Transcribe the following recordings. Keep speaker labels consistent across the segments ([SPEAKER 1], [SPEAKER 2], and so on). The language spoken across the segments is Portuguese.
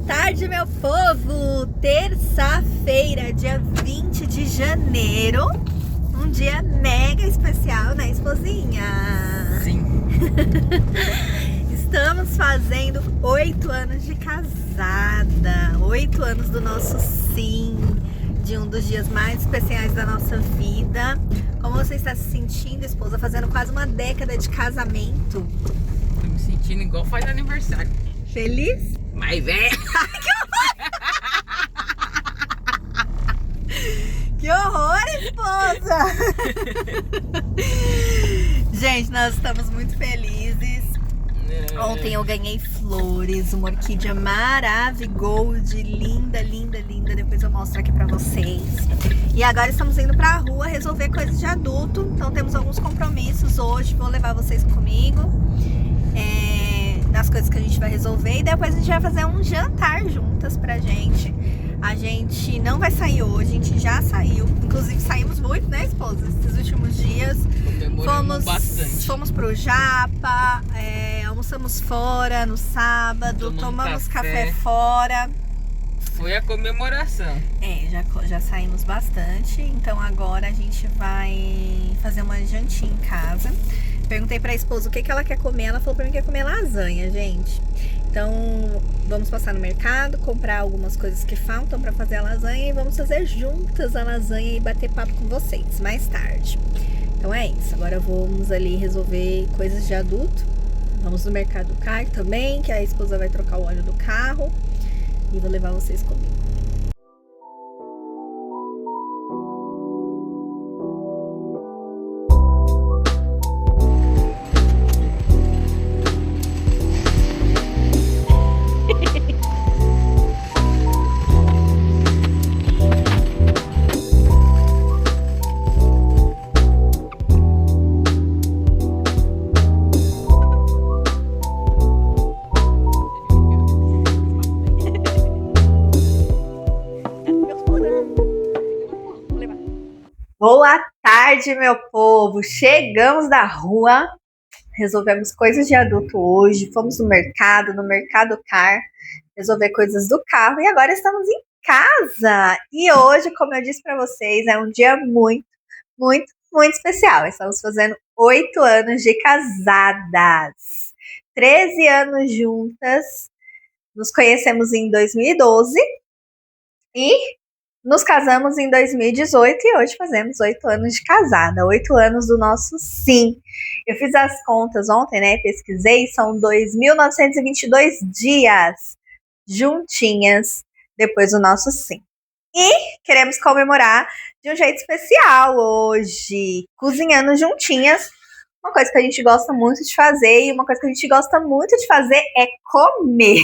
[SPEAKER 1] tarde, meu povo! Terça-feira, dia 20 de janeiro. Um dia mega especial, né, esposinha?
[SPEAKER 2] Sim.
[SPEAKER 1] Estamos fazendo 8 anos de casada. 8 anos do nosso sim. De um dos dias mais especiais da nossa vida. Como você está se sentindo, esposa? Fazendo quase uma década de casamento.
[SPEAKER 2] Tô me sentindo igual faz aniversário.
[SPEAKER 1] Feliz?
[SPEAKER 2] Mas é.
[SPEAKER 1] Que horror, esposa! Gente, nós estamos muito felizes. Ontem eu ganhei flores, uma orquídea maravigold, linda, linda, linda. Depois eu mostro aqui pra vocês. E agora estamos indo pra rua resolver coisas de adulto. Então temos alguns compromissos hoje. Vou levar vocês comigo nas coisas que a gente vai resolver. E depois a gente vai fazer um jantar juntas pra gente. A gente não vai sair hoje, a gente já saiu. Inclusive saímos muito, né, esposa? Esses últimos dias.
[SPEAKER 2] Comemoramos bastante.
[SPEAKER 1] Fomos pro Japa, almoçamos fora no sábado, tomamos café fora.
[SPEAKER 2] Foi a comemoração.
[SPEAKER 1] Já saímos bastante. Então agora a gente vai fazer uma jantinha em casa. Perguntei pra esposa o que ela quer comer. Ela falou pra mim que quer comer lasanha, gente. Então vamos passar no mercado, comprar algumas coisas que faltam pra fazer a lasanha. E vamos fazer juntas a lasanha e bater papo com vocês mais tarde. Então é isso, agora vamos ali resolver coisas de adulto. Vamos no mercado do carro também, que a esposa vai trocar o óleo do carro. E vou levar vocês comigo. Boa tarde, meu povo! Chegamos da rua, resolvemos coisas de adulto hoje, fomos no mercado car, resolver coisas do carro e agora estamos em casa. E hoje, como eu disse para vocês, é um dia muito, muito, muito especial. Estamos fazendo 8 anos de casadas, 13 anos juntas, nos conhecemos em 2012 e nos casamos em 2018 e hoje fazemos 8 anos de casada, 8 anos do nosso sim. Eu fiz as contas ontem, né? Pesquisei, são 2.922 dias juntinhas depois do nosso sim. E queremos comemorar de um jeito especial hoje, cozinhando juntinhas. Uma coisa que a gente gosta muito de fazer e uma coisa que a gente gosta muito de fazer é comer.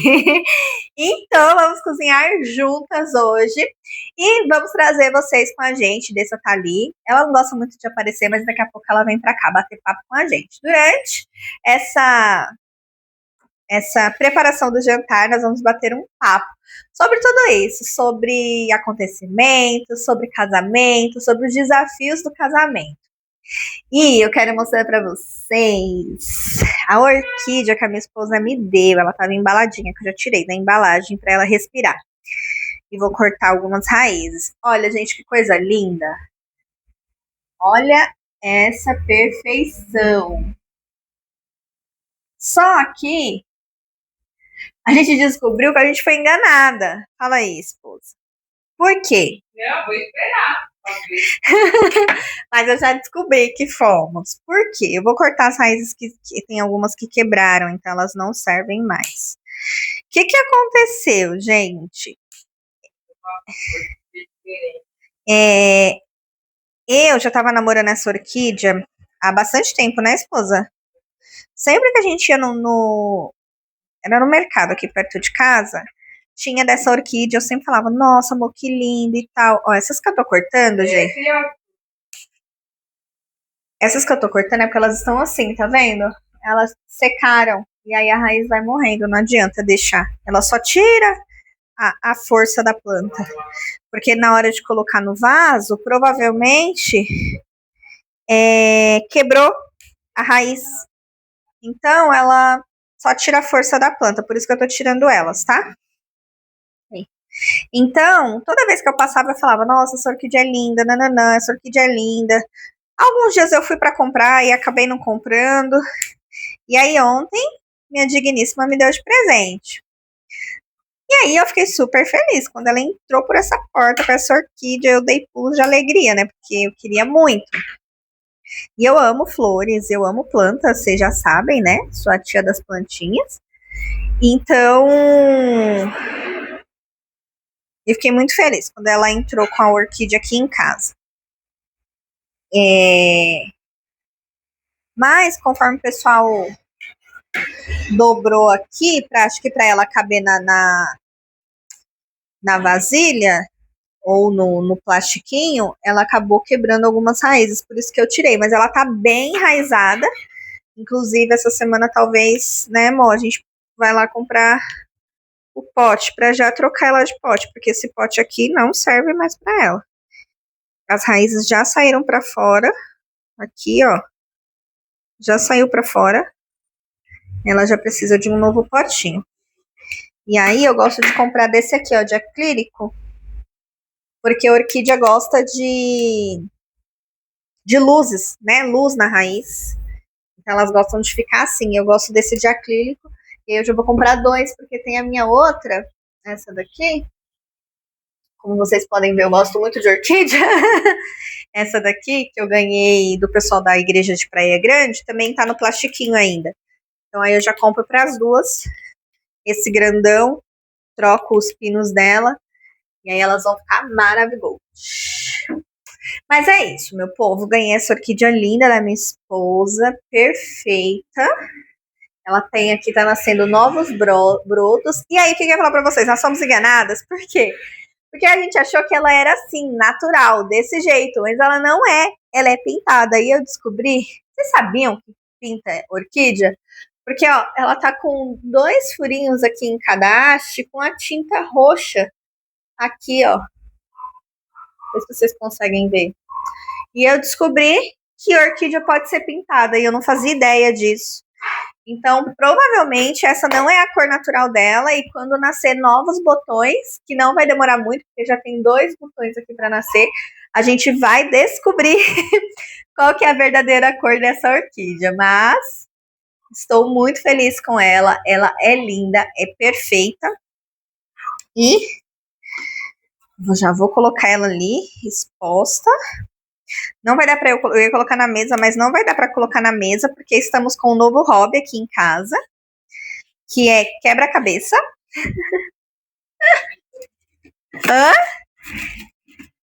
[SPEAKER 1] Então, vamos cozinhar juntas hoje e vamos trazer vocês com a gente. Dessa tá ali. Ela não gosta muito de aparecer, mas daqui a pouco ela vem pra cá bater papo com a gente. Durante essa preparação do jantar, nós vamos bater um papo sobre tudo isso, sobre acontecimentos, sobre casamento, sobre os desafios do casamento. E eu quero mostrar pra vocês a orquídea que a minha esposa me deu. Ela tava embaladinha, que eu já tirei da embalagem pra ela respirar. E vou cortar algumas raízes. Olha, gente, que coisa linda. Olha essa perfeição. Só que a gente descobriu que a gente foi enganada. Fala aí, esposa. Por quê?
[SPEAKER 2] Não, vou esperar.
[SPEAKER 1] Mas eu já descobri que fomos. Por quê? Eu vou cortar as raízes que tem algumas que quebraram, então elas não servem mais. O que aconteceu, gente? Eu já tava namorando essa orquídea há bastante tempo, né, esposa? Sempre que a gente ia era no mercado aqui perto de casa, tinha dessa orquídea, eu sempre falava, nossa, amor, que linda e tal. Ó, essas que eu tô cortando, gente. Essas que eu tô cortando é porque elas estão assim, tá vendo? Elas secaram e aí a raiz vai morrendo, não adianta deixar. Ela só tira a força da planta. Porque na hora de colocar no vaso, provavelmente quebrou a raiz. Então ela só tira a força da planta, por isso que eu tô tirando elas, tá? Então, toda vez que eu passava, eu falava, nossa, essa orquídea é linda, nananã, essa orquídea é linda. Alguns dias eu fui para comprar e acabei não comprando. E aí ontem, minha digníssima me deu de presente. E aí eu fiquei super feliz. Quando ela entrou por essa porta com essa orquídea, eu dei pulos de alegria, né? Porque eu queria muito. E eu amo flores, eu amo plantas, vocês já sabem, né? Sou a tia das plantinhas. Então, eu fiquei muito feliz quando ela entrou com a orquídea aqui em casa. Mas, conforme o pessoal dobrou aqui, acho que para ela caber na vasilha ou no plastiquinho, ela acabou quebrando algumas raízes, por isso que eu tirei. Mas ela tá bem enraizada. Inclusive, essa semana talvez, né, amor, a gente vai lá comprar o pote para já trocar ela de pote, porque esse pote aqui não serve mais para ela. As raízes já saíram para fora. Aqui, ó. Já saiu para fora. Ela já precisa de um novo potinho. E aí eu gosto de comprar desse aqui, ó, de acrílico, porque a orquídea gosta de luzes, né? Luz na raiz. Então elas gostam de ficar assim. Eu gosto desse de acrílico. E eu já vou comprar 2, porque tem a minha outra, essa daqui. Como vocês podem ver, eu gosto muito de orquídea. Essa daqui, que eu ganhei do pessoal da igreja de Praia Grande, também tá no plastiquinho ainda. Então aí eu já compro para as duas. Esse grandão, troco os pinos dela. E aí elas vão ficar maravilhosas. Mas é isso, meu povo. Ganhei essa orquídea linda da minha esposa. Perfeita. Ela tem aqui, tá nascendo novos brotos. E aí, o que eu ia falar pra vocês? Nós somos enganadas. Por quê? Porque a gente achou que ela era assim, natural, desse jeito. Mas ela não é. Ela é pintada. E eu descobri... Vocês sabiam que pinta orquídea? Porque, ó, ela tá com 2 furinhos aqui em cada haste, com a tinta roxa. Aqui, ó. Não sei se vocês conseguem ver. E eu descobri que orquídea pode ser pintada. E eu não fazia ideia disso. Então, provavelmente, essa não é a cor natural dela. E quando nascer novos botões, que não vai demorar muito, porque já tem 2 botões aqui para nascer, a gente vai descobrir qual que é a verdadeira cor dessa orquídea. Mas estou muito feliz com ela. Ela é linda, é perfeita. E já vou colocar ela ali, exposta. Não vai dar para eu ia colocar na mesa, mas não vai dar para colocar na mesa, porque estamos com um novo hobby aqui em casa, que é quebra-cabeça. Hã?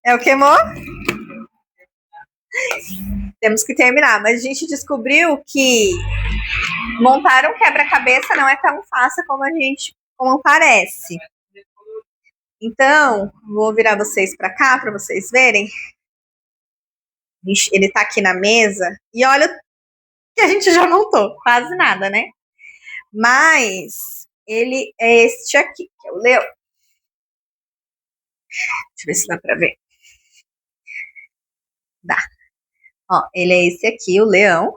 [SPEAKER 1] É o que, amor? Temos que terminar, mas a gente descobriu que montar um quebra-cabeça não é tão fácil como parece. Então, vou virar vocês para cá para vocês verem. Ele tá aqui na mesa e olha que a gente já montou, quase nada, né? Mas ele é este aqui, que é o leão. Deixa eu ver se dá pra ver. Dá. Ó, ele é esse aqui, o leão.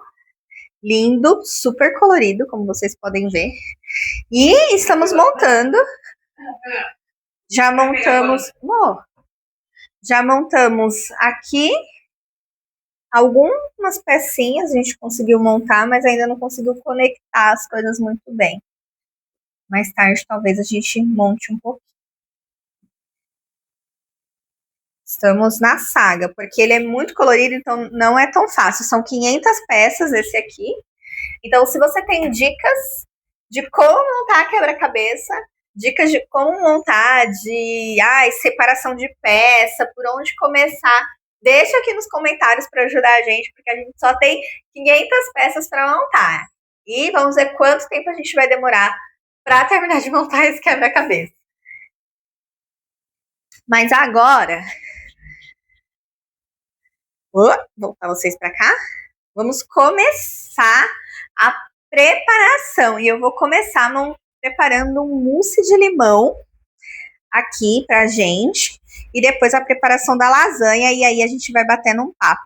[SPEAKER 1] Lindo, super colorido, como vocês podem ver. E estamos montando. Já montamos... já montamos aqui algumas pecinhas, a gente conseguiu montar, mas ainda não conseguiu conectar as coisas muito bem. Mais tarde, talvez a gente monte um pouquinho. Estamos na saga, porque ele é muito colorido, então não é tão fácil. São 500 peças esse aqui. Então, se você tem dicas de como montar quebra-cabeça, dicas de como montar, de separação de peça, por onde começar, deixa aqui nos comentários para ajudar a gente, porque a gente só tem 500 peças para montar. E vamos ver quanto tempo a gente vai demorar para terminar de montar esse quebra-cabeça. Mas agora... Vou voltar vocês para cá. Vamos começar a preparação. E eu vou começar preparando um mousse de limão aqui pra gente. E depois a preparação da lasanha. E aí a gente vai batendo um papo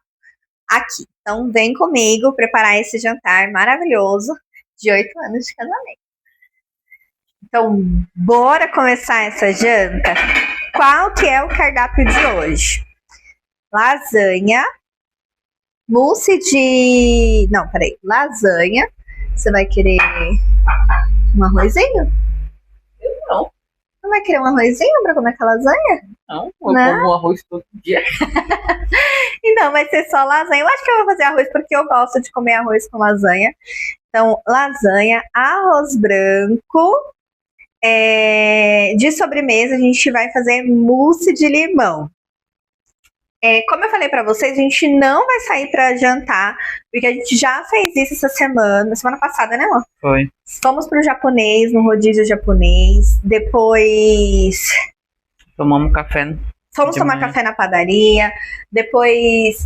[SPEAKER 1] aqui. Então vem comigo preparar esse jantar maravilhoso de 8 anos de casamento. Então, bora começar essa janta? Qual que é o cardápio de hoje? Lasanha, mousse de... Não, peraí. Lasanha. Você vai querer um arrozinho?
[SPEAKER 2] Não.
[SPEAKER 1] Não vai querer um arrozinho pra comer com a lasanha?
[SPEAKER 2] Não, eu como arroz todo dia.
[SPEAKER 1] Então, vai ser só lasanha. Eu acho que eu vou fazer arroz porque eu gosto de comer arroz com lasanha. Então, lasanha, arroz branco. De sobremesa, a gente vai fazer mousse de limão. Como eu falei pra vocês, a gente não vai sair pra jantar, porque a gente já fez isso essa semana passada, né, amor?
[SPEAKER 2] Foi.
[SPEAKER 1] Fomos pro japonês, no rodízio japonês. Depois
[SPEAKER 2] Tomamos café.
[SPEAKER 1] fomos
[SPEAKER 2] de
[SPEAKER 1] tomar
[SPEAKER 2] manhã.
[SPEAKER 1] café na padaria. Depois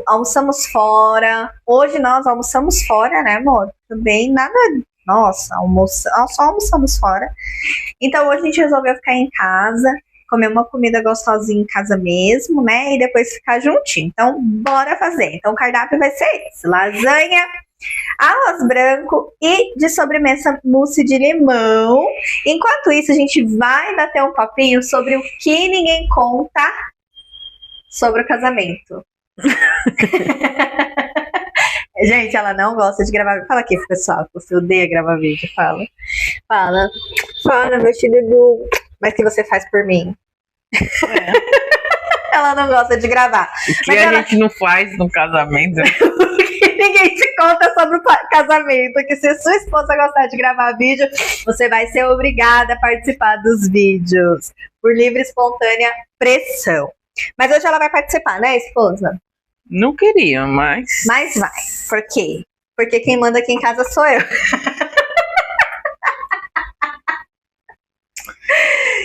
[SPEAKER 1] almoçamos fora. Hoje nós almoçamos fora, né, amor? Também nada. Nossa, só almoçamos fora. Então hoje a gente resolveu ficar em casa, comer uma comida gostosinha em casa mesmo, né? E depois ficar juntinho. Então, bora fazer. Então, o cardápio vai ser esse: lasanha, arroz branco e de sobremesa mousse de limão. Enquanto isso, a gente vai bater um papinho sobre o que ninguém conta sobre o casamento. Gente, ela não gosta de gravar. Fala aqui, pessoal, que você odeia gravar vídeo. Fala, meu filho, mas que você faz por mim. Ela não gosta de gravar.
[SPEAKER 2] O que a gente não faz no casamento?
[SPEAKER 1] Ninguém te conta sobre o casamento. Que se sua esposa gostar de gravar vídeo, você vai ser obrigada a participar dos vídeos por livre e espontânea pressão. Mas hoje ela vai participar, né, esposa?
[SPEAKER 2] Não queria, mas...
[SPEAKER 1] Mas vai. Por quê? Porque quem manda aqui em casa sou eu.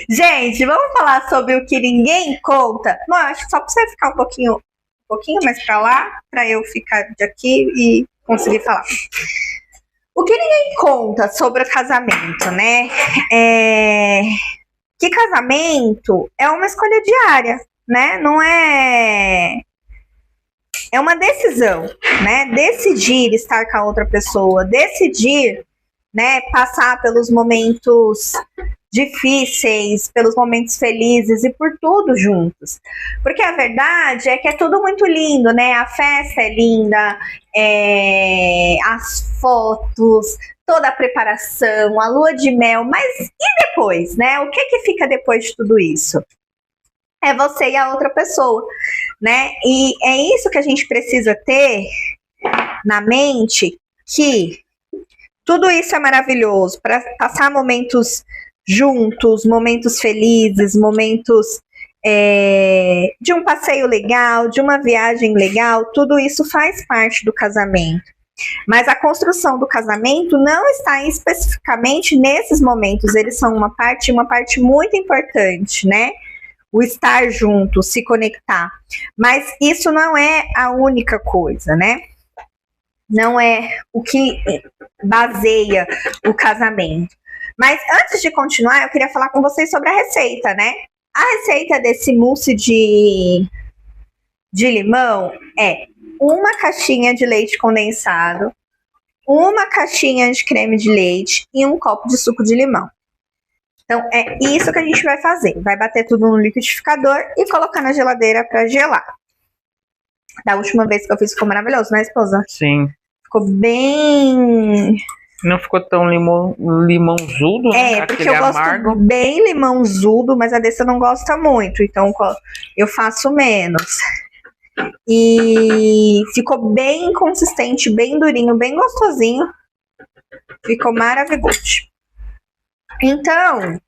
[SPEAKER 1] Gente, vamos falar sobre o que ninguém conta? Bom, acho que só pra você ficar um pouquinho mais pra lá, pra eu ficar de aqui e conseguir falar. O que ninguém conta sobre o casamento, né? Que casamento é uma escolha diária, né? Não é... É uma decisão, né? Decidir estar com a outra pessoa, decidir, né, passar pelos momentos difíceis, pelos momentos felizes e por tudo juntos. Porque a verdade é que é tudo muito lindo, né? A festa é linda, as fotos, toda a preparação, a lua de mel, mas e depois, né? O que fica depois de tudo isso? É você e a outra pessoa, né? E é isso que a gente precisa ter na mente, que tudo isso é maravilhoso, para passar momentos juntos, momentos felizes, momentos de um passeio legal, de uma viagem legal, tudo isso faz parte do casamento. Mas a construção do casamento não está especificamente nesses momentos, eles são uma parte muito importante, né? O estar junto, se conectar. Mas isso não é a única coisa, né? Não é o que baseia o casamento. Mas antes de continuar, eu queria falar com vocês sobre a receita, né? A receita desse mousse de limão é uma caixinha de leite condensado, uma caixinha de creme de leite e um copo de suco de limão. Então, é isso que a gente vai fazer. Vai bater tudo no liquidificador e colocar na geladeira para gelar. Da última vez que eu fiz ficou maravilhoso, né, esposa?
[SPEAKER 2] Sim.
[SPEAKER 1] Ficou bem...
[SPEAKER 2] Não ficou tão limãozudo, né?
[SPEAKER 1] Porque eu gosto bem limãozudo, mas a Dessa não gosta muito. Então, eu faço menos. E ficou bem consistente, bem durinho, bem gostosinho. Ficou maravilhoso. Então,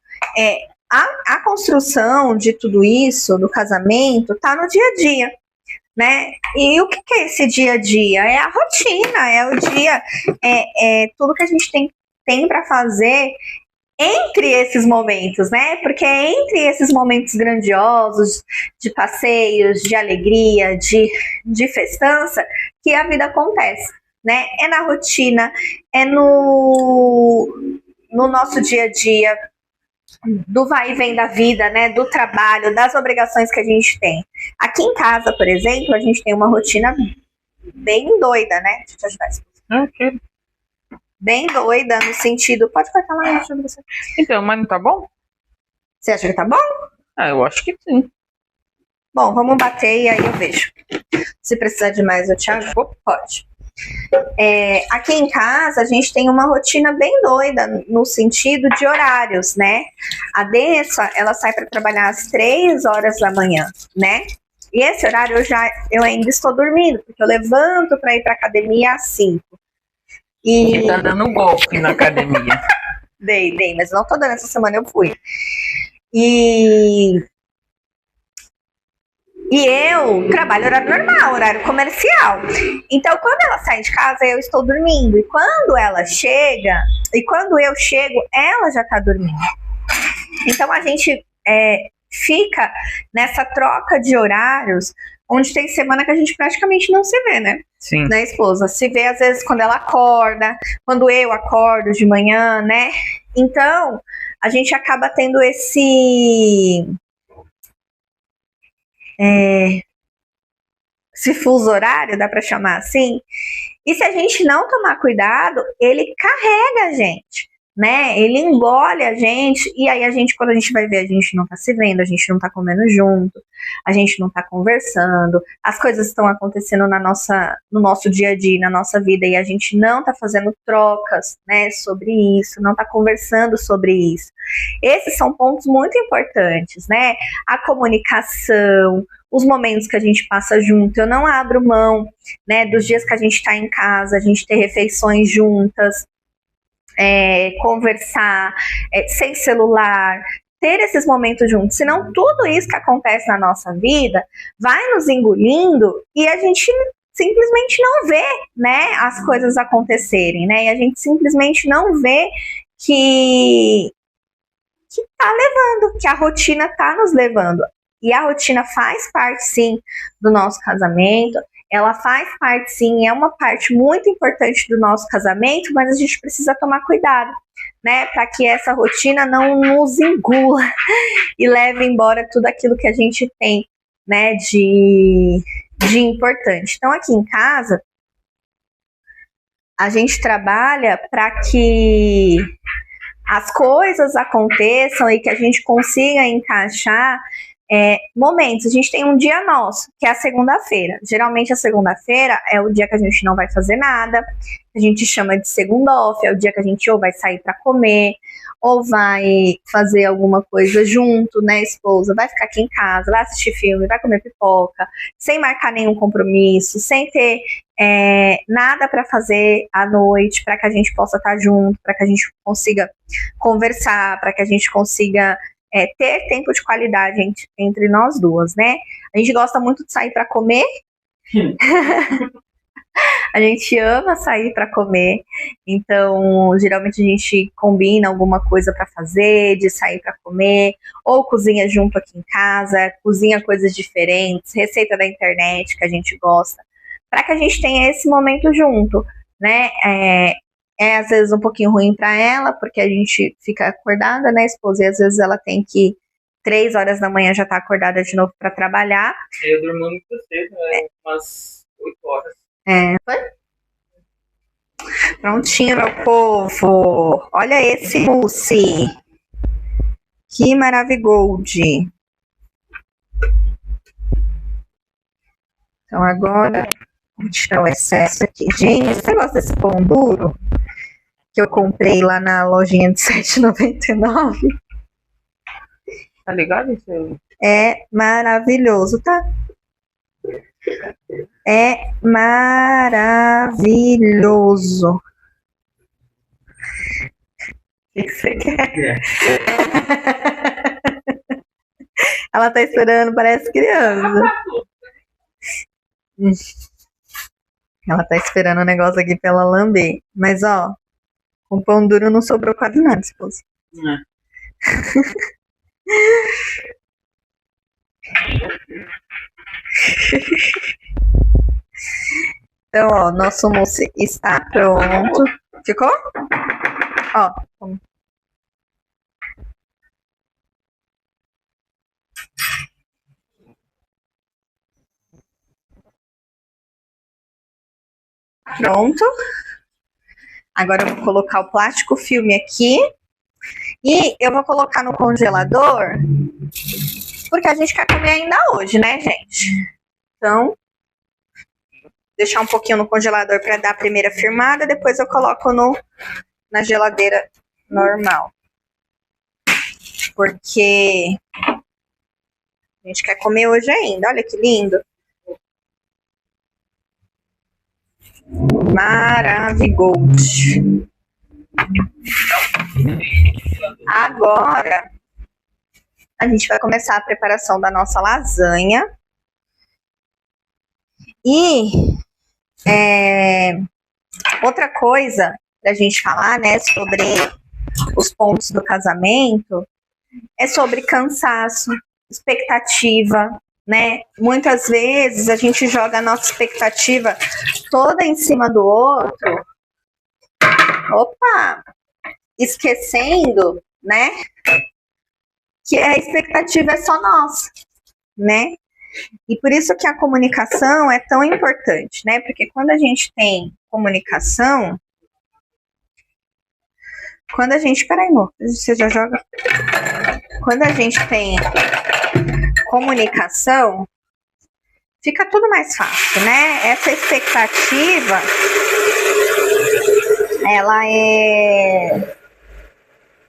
[SPEAKER 1] a construção de tudo isso, do casamento, tá no dia a dia, né? E o que é esse dia a dia? É a rotina, é o dia, tudo que a gente tem para fazer entre esses momentos, né? Porque é entre esses momentos grandiosos, de passeios, de alegria, de festança, que a vida acontece, né? É na rotina, é no nosso dia a dia, do vai e vem da vida, né, do trabalho, das obrigações que a gente tem. Aqui em casa, por exemplo, a gente tem uma rotina bem doida, né? Deixa eu te ajudar.
[SPEAKER 2] Ok.
[SPEAKER 1] bem doida no sentido... Pode cortar lá, deixa eu ver você.
[SPEAKER 2] Então, mas não tá bom?
[SPEAKER 1] Você acha que tá bom?
[SPEAKER 2] Ah, eu acho que sim.
[SPEAKER 1] Bom, vamos bater e aí eu vejo. Se precisar de mais, eu te ajudo? Pode. Aqui em casa, a gente tem uma rotina bem doida no sentido de horários, né? A Dessa, ela sai para trabalhar às 3 horas da manhã, né? E esse horário eu ainda estou dormindo, porque eu levanto para ir para academia às 5.
[SPEAKER 2] E tá dando golpe na academia.
[SPEAKER 1] Dei, mas não tô dando, essa semana eu fui. E eu trabalho horário normal, horário comercial. Então, quando ela sai de casa, eu estou dormindo. E quando ela chega, e quando eu chego, ela já tá dormindo. Então, a gente fica nessa troca de horários, onde tem semana que a gente praticamente não se vê, né?
[SPEAKER 2] Sim.
[SPEAKER 1] Né, esposa? Se vê, às vezes, quando ela acorda, quando eu acordo de manhã, né? Então, a gente acaba tendo esse fuso horário, dá para chamar assim. E se a gente não tomar cuidado, ele carrega a gente, né? Ele engole a gente, e aí a gente, quando a gente vai ver, a gente não tá se vendo, a gente não tá comendo junto, a gente não tá conversando, as coisas estão acontecendo no nosso dia a dia, na nossa vida, e a gente não tá fazendo trocas, né, sobre isso, não tá conversando sobre isso. Esses são pontos muito importantes, né? A comunicação, os momentos que a gente passa junto. Eu não abro mão, né, dos dias que a gente está em casa, a gente ter refeições juntas, conversar, sem celular, ter esses momentos juntos. Senão tudo isso que acontece na nossa vida vai nos engolindo e a gente simplesmente não vê, né, as coisas acontecerem, né? E a gente simplesmente não vê que tá levando, que a rotina tá nos levando. E a rotina faz parte, sim, do nosso casamento. Ela faz parte, sim, é uma parte muito importante do nosso casamento, mas a gente precisa tomar cuidado, né, para que essa rotina não nos engula e leve embora tudo aquilo que a gente tem, né, de importante. Então, aqui em casa, a gente trabalha para que as coisas aconteçam e que a gente consiga encaixar momentos. A gente tem um dia nosso, que é a segunda-feira. Geralmente a segunda-feira é o dia que a gente não vai fazer nada, a gente chama de segunda off, é o dia que a gente ou vai sair para comer, ou vai fazer alguma coisa junto, né, esposa, vai ficar aqui em casa, vai assistir filme, vai comer pipoca, sem marcar nenhum compromisso, sem ter nada para fazer à noite, para que a gente possa estar junto, para que a gente consiga conversar, para que a gente consiga ter tempo de qualidade entre nós duas, né? A gente gosta muito de sair para comer. A gente ama sair para comer, então geralmente a gente combina alguma coisa para fazer, de sair para comer, ou cozinha junto aqui em casa, cozinha coisas diferentes, receita da internet que a gente gosta, para que a gente tenha esse momento junto, né? Às vezes um pouquinho ruim para ela, porque a gente fica acordada, né, esposa? E às vezes ela tem que 3 horas da manhã já tá acordada de novo para trabalhar.
[SPEAKER 2] Eu durmo muito cedo, umas 8 horas.
[SPEAKER 1] Foi? Prontinho, meu povo. Olha esse mousse. Que maravigold. Então agora, vou tirar o excesso aqui. Gente, esse negócio desse pão duro que eu comprei lá na lojinha de R$7,99.
[SPEAKER 2] Tá ligado isso aí?
[SPEAKER 1] É maravilhoso, tá? É maravilhoso. O que você quer? Ela tá esperando, parece criança. Ela tá esperando o negócio aqui pra ela lamber. Mas, ó, com pão duro não sobrou quase nada, esposa. Então, ó, nosso mousse está pronto. Ficou? Ó. Pronto. Agora eu vou colocar o plástico filme aqui. E eu vou colocar no congelador, porque a gente quer comer ainda hoje, né, gente? Então, deixar um pouquinho no congelador para dar a primeira firmada, depois eu coloco na geladeira normal. Porque a gente quer comer hoje ainda. Olha que lindo. Maravigold. Agora, a gente vai começar a preparação da nossa lasanha. E outra coisa pra gente falar, né, sobre os pontos do casamento, é sobre cansaço, expectativa, né? Muitas vezes a gente joga a nossa expectativa toda em cima do outro. Opa! Esquecendo, né, que a expectativa é só nossa, né? E por isso que a comunicação é tão importante, né? Porque quando a gente tem comunicação, peraí, amor, você já joga. Quando a gente tem comunicação, fica tudo mais fácil, né? Essa expectativa, ela é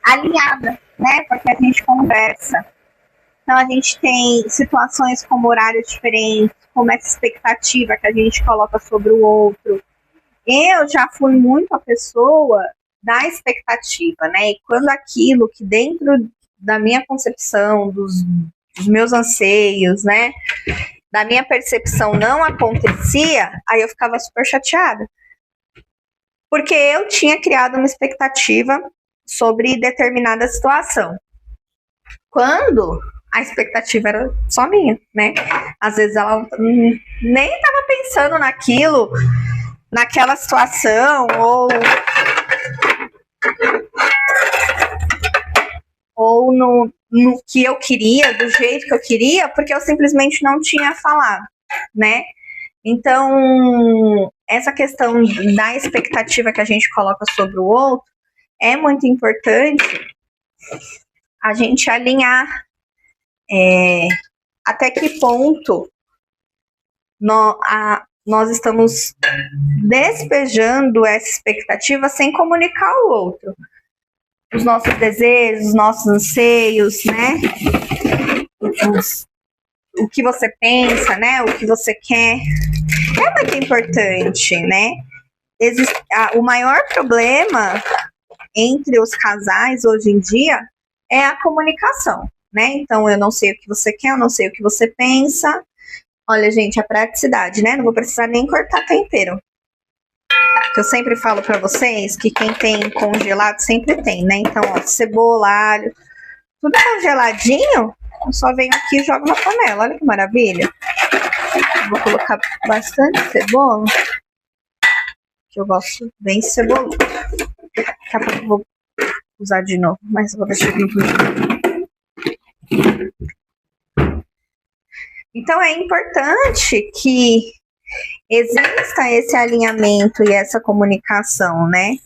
[SPEAKER 1] alinhada, né? Porque a gente conversa. Então a gente tem situações como horários diferentes, como essa expectativa que a gente coloca sobre o outro. Eu já fui muito a pessoa da expectativa, né? E quando aquilo que dentro da minha concepção, dos meus anseios, né? Da minha percepção não acontecia, aí eu ficava super chateada. Porque eu tinha criado uma expectativa sobre determinada situação. Quando a expectativa era só minha, né? Às vezes ela nem estava pensando naquilo, naquela situação, ou no que eu queria, do jeito que eu queria, porque eu simplesmente não tinha falado, né? Então, essa questão da expectativa que a gente coloca sobre o outro é muito importante a gente alinhar até que ponto nós estamos despejando essa expectativa sem comunicar ao outro. Os nossos desejos, os nossos anseios, né? O que você pensa, né? O que você quer. É muito importante, né? O maior problema entre os casais hoje em dia é a comunicação, né? Então, eu não sei o que você quer, eu não sei o que você pensa. Olha, gente, a praticidade, né? Não vou precisar nem cortar tempero. Eu sempre falo pra vocês que quem tem congelado sempre tem, né? Então, ó, cebola, alho, tudo congeladinho, eu só venho aqui e jogo na panela. Olha que maravilha. Vou colocar bastante cebola, que eu gosto bem ceboludo. Daqui a pouco eu vou usar de novo, mas eu vou deixar aqui. Então, é importante que exista esse alinhamento e essa comunicação, né?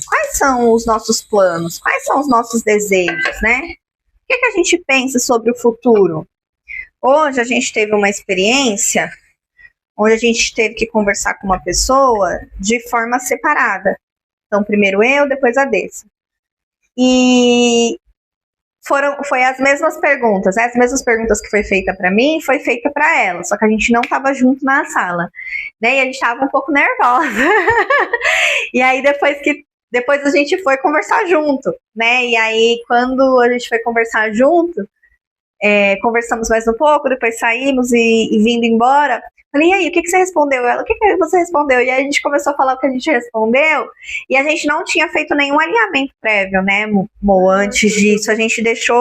[SPEAKER 1] Quais são os nossos planos? Quais são os nossos desejos, né? O que a gente pensa sobre o futuro? Hoje a gente teve uma experiência onde a gente teve que conversar com uma pessoa de forma separada. Então, primeiro eu, depois a Dessa. E foi as mesmas perguntas, né? As mesmas perguntas que foi feita para mim, foi feita para ela, só que a gente não estava junto na sala, né? E a gente estava um pouco nervosa. E aí depois a gente foi conversar junto, né? E aí quando a gente foi conversar junto, conversamos mais um pouco, depois saímos e vindo embora, falei, e aí, o que você respondeu? Ela, o que você respondeu? E aí a gente começou a falar o que a gente respondeu, e a gente não tinha feito nenhum alinhamento prévio, né, Mo? Antes disso, a gente deixa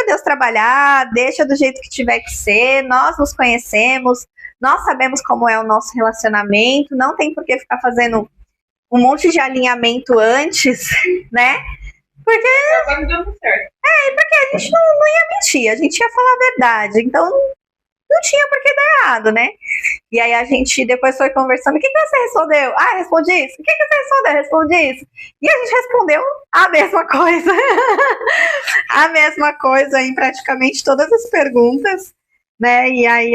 [SPEAKER 1] Deus trabalhar, deixa do jeito que tiver que ser, nós nos conhecemos, nós sabemos como é o nosso relacionamento, não tem por que ficar fazendo um monte de alinhamento antes, né? Porque
[SPEAKER 3] tá me dando certo.
[SPEAKER 1] Porque a gente não ia mentir, a gente ia falar a verdade, então não tinha por que dar errado, né? E aí a gente depois foi conversando, o que você respondeu? Ah, respondi isso. O que você respondeu? Respondi isso. E a gente respondeu a mesma coisa. A mesma coisa em praticamente todas as perguntas, né? E aí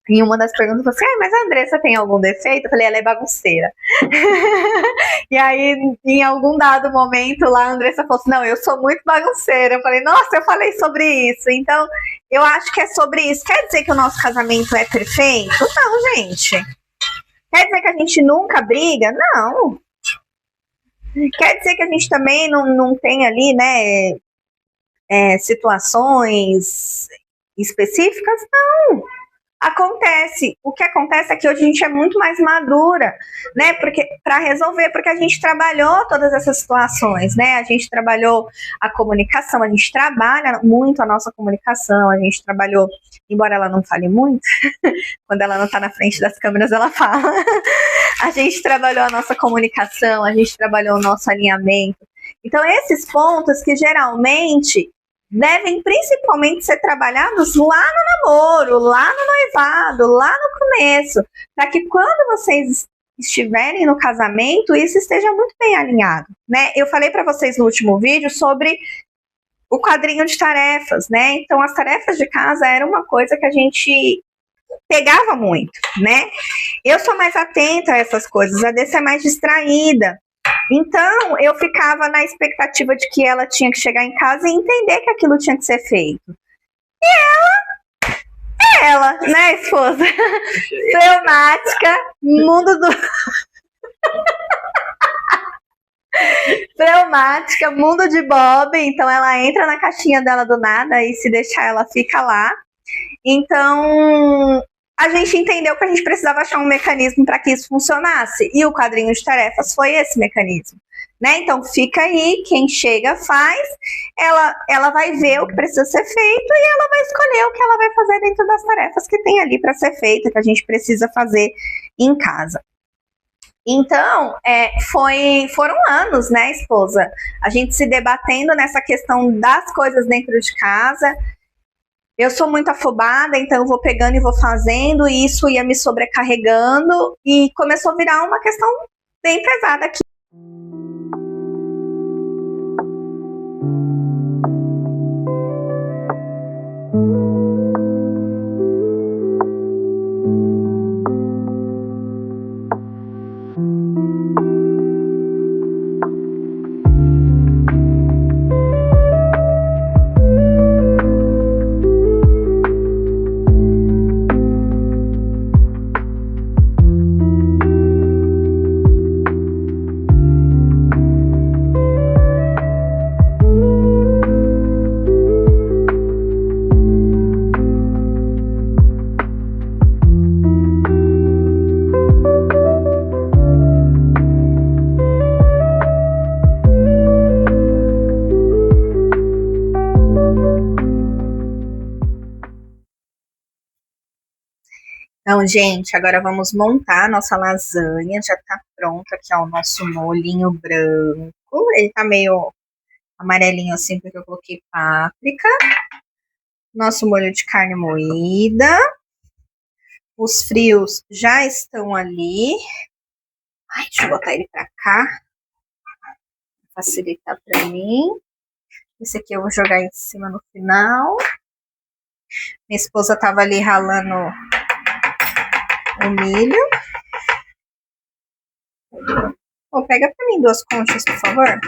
[SPEAKER 1] em uma das perguntas, você, mas a Andressa tem algum defeito? Eu falei, ela é bagunceira. E aí, em algum dado momento lá, a Andressa falou assim, não, eu sou muito bagunceira. Eu falei, nossa, eu falei sobre isso. Então, eu acho que é sobre isso. Quer dizer que o nosso casamento é perfeito? Não, gente. Quer dizer que a gente nunca briga? Não. Quer dizer que a gente também não tem ali, né, situações específicas? Não. Acontece. O que acontece é que hoje a gente é muito mais madura, né? Porque para resolver, porque a gente trabalhou todas essas situações, né? A gente trabalhou a comunicação, a gente trabalha muito a nossa comunicação, a gente trabalhou, embora ela não fale muito, quando ela não está na frente das câmeras, ela fala. A gente trabalhou a nossa comunicação, a gente trabalhou o nosso alinhamento. Então, esses pontos que geralmente devem principalmente ser trabalhados lá no namoro, lá no noivado, lá no começo, para que quando vocês estiverem no casamento, isso esteja muito bem alinhado, né? Eu falei para vocês no último vídeo sobre o quadrinho de tarefas, né? Então, as tarefas de casa era uma coisa que a gente pegava muito, né? Eu sou mais atenta a essas coisas, a Dessa é mais distraída. Então, eu ficava na expectativa de que ela tinha que chegar em casa e entender que aquilo tinha que ser feito. E ela, né, esposa? Fleumática, mundo do... Fleumática, mundo de Bob. Então, ela entra na caixinha dela do nada e se deixar, ela fica lá. Então, a gente entendeu que a gente precisava achar um mecanismo para que isso funcionasse. E o quadrinho de tarefas foi esse mecanismo, né? Então, fica aí, quem chega faz, ela vai ver o que precisa ser feito e ela vai escolher o que ela vai fazer dentro das tarefas que tem ali para ser feita, que a gente precisa fazer em casa. Então, foram anos, né, esposa? A gente se debatendo nessa questão das coisas dentro de casa. Eu sou muito afobada, então eu vou pegando e vou fazendo, e isso ia me sobrecarregando, e começou a virar uma questão bem pesada aqui. Então, gente, agora vamos montar a nossa lasanha. Já tá pronto aqui, ó, o nosso molhinho branco. Ele tá meio amarelinho assim, porque eu coloquei páprica. Nosso molho de carne moída. Os frios já estão ali. Ai, deixa eu botar ele pra cá. Facilitar pra mim. Esse aqui eu vou jogar em cima no final. Minha esposa tava ali ralando o milho. Pega pra mim 2 conchas, por favor.